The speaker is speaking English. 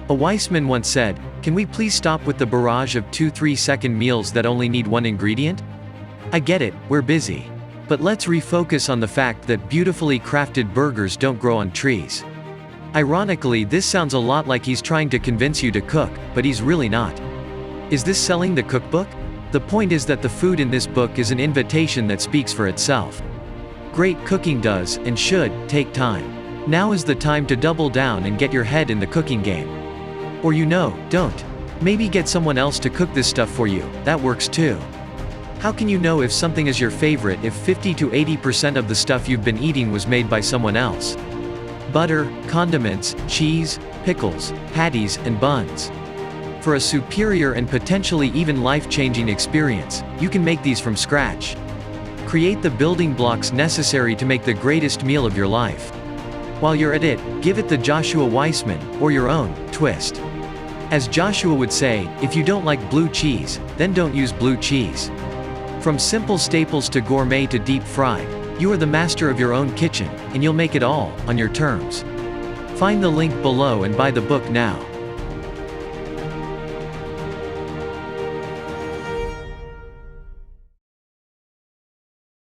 A Weissman once said, "Can we please stop with the barrage of 2-3 second meals that only need one ingredient? I get it, we're busy. But let's refocus on the fact that beautifully crafted burgers don't grow on trees." Ironically, this sounds a lot like he's trying to convince you to cook, but he's really not. Is this selling the cookbook? The point is that the food in this book is an invitation that speaks for itself. Great cooking does, and should, take time. Now is the time to double down and get your head in the cooking game. Or don't. Maybe get someone else to cook this stuff for you, that works too. How can you know if something is your favorite if 50 to 80% of the stuff you've been eating was made by someone else? Butter, condiments, cheese, pickles, patties, and buns. For a superior and potentially even life-changing experience, you can make these from scratch. Create the building blocks necessary to make the greatest meal of your life. While you're at it, give it the Joshua Weissman, or your own, twist. As Joshua would say, if you don't like blue cheese, then don't use blue cheese. From simple staples to gourmet to deep fried, you are the master of your own kitchen, and you'll make it all, on your terms. Find the link below and buy the book now.